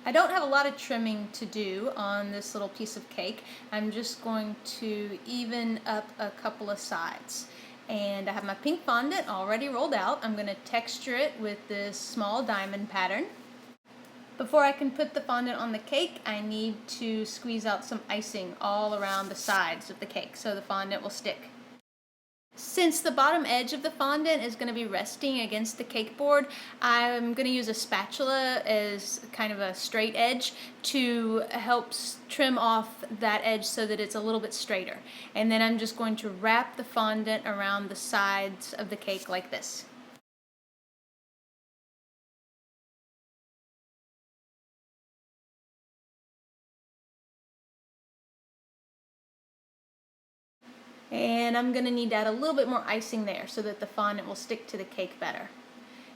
I don't have a lot of trimming to do on this little piece of cake. I'm just going to even up a couple of sides. And I have my pink fondant already rolled out. I'm going to texture it with this small diamond pattern. Before I can put the fondant on the cake, I need to squeeze out some icing all around the sides of the cake so the fondant will stick. Since the bottom edge of the fondant is going to be resting against the cake board, I'm going to use a spatula as kind of a straight edge to help trim off that edge so that it's a little bit straighter. And then I'm just going to wrap the fondant around the sides of the cake like this. And I'm going to need to add a little bit more icing there so that the fondant will stick to the cake better.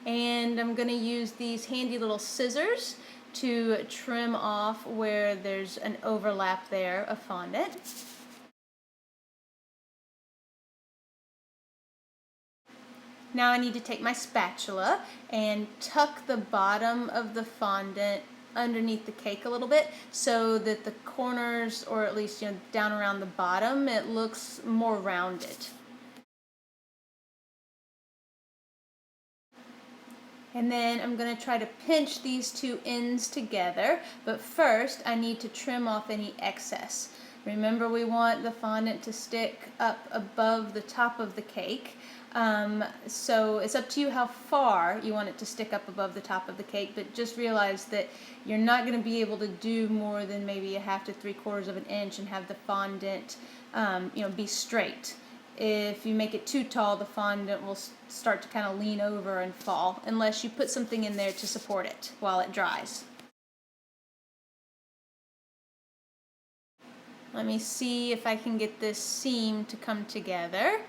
And I'm going to use these handy little scissors to trim off where there's an overlap there of fondant. Now I need to take my spatula and tuck the bottom of the fondant underneath the cake a little bit so that the corners, or at least down around the bottom, it looks more rounded. And then I'm going to try to pinch these two ends together, but first I need to trim off any excess. Remember, we want the fondant to stick up above the top of the cake. So it's up to you how far you want it to stick up above the top of the cake, but just realize that you're not going to be able to do more than maybe 1/2 to 3/4 of an inch and have the fondant be straight. If you make it too tall, the fondant will start to kind of lean over and fall, unless you put something in there to support it while it dries. Let me see if I can get this seam to come together.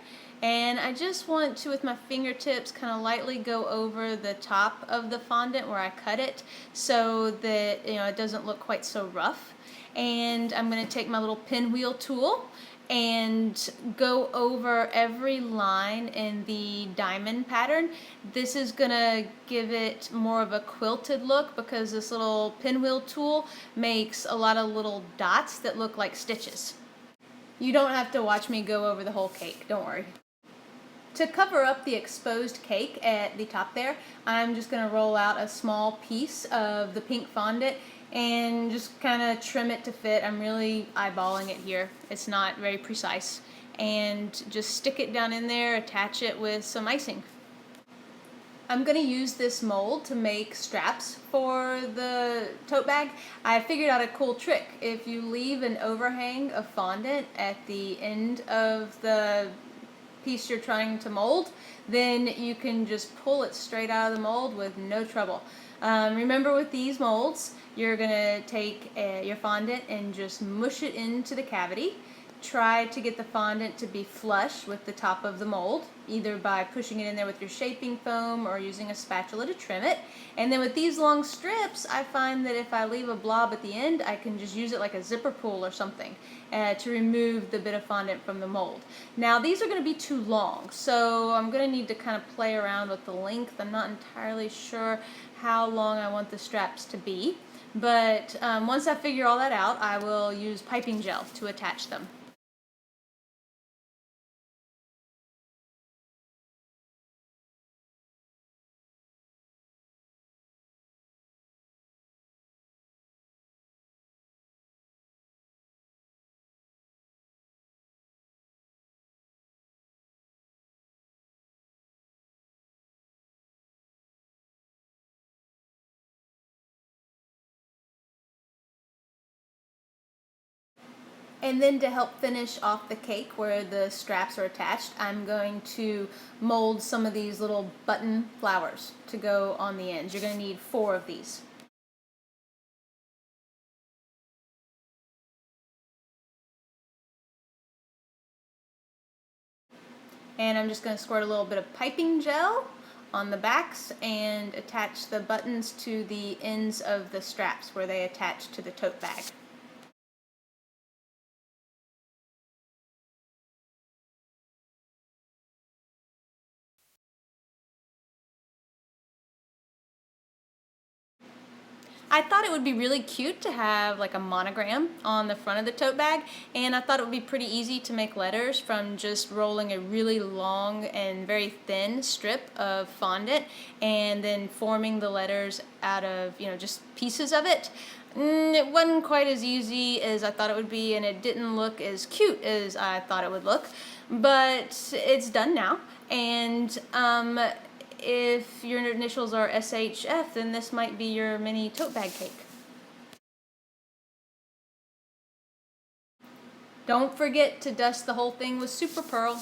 And I just want to, with my fingertips, kind of lightly go over the top of the fondant where I cut it so that it doesn't look quite so rough. And I'm going to take my little pinwheel tool and go over every line in the diamond pattern. This is gonna give it more of a quilted look because this little pinwheel tool makes a lot of little dots that look like stitches. You don't have to watch me go over the whole cake, don't worry. To cover up the exposed cake at the top there, I'm just going to roll out a small piece of the pink fondant and just kind of trim it to fit. I'm really eyeballing it here. It's not very precise. And just stick it down in there, attach it with some icing. I'm going to use this mold to make straps for the tote bag. I figured out a cool trick. If you leave an overhang of fondant at the end of the piece you're trying to mold, then you can just pull it straight out of the mold with no trouble. Remember, with these molds, you're going to take your fondant and just mush it into the cavity. Try to get the fondant to be flush with the top of the mold, either by pushing it in there with your shaping foam or using a spatula to trim it. And then with these long strips, I find that if I leave a blob at the end, I can just use it like a zipper pull or something to remove the bit of fondant from the mold. Now, these are going to be too long, so I'm going to need to kind of play around with the length. I'm not entirely sure how long I want the straps to be, but once I figure all that out, I will use piping gel to attach them. And then to help finish off the cake where the straps are attached, I'm going to mold some of these little button flowers to go on the ends. You're going to need 4 of these. And I'm just going to squirt a little bit of piping gel on the backs and attach the buttons to the ends of the straps where they attach to the tote bag. I thought it would be really cute to have like a monogram on the front of the tote bag, and I thought it would be pretty easy to make letters from just rolling a really long and very thin strip of fondant and then forming the letters out of, just pieces of it. It wasn't quite as easy as I thought it would be, and it didn't look as cute as I thought it would look, but it's done now. And if your initials are SHF, then this might be your mini tote bag cake. Don't forget to dust the whole thing with Super Pearl.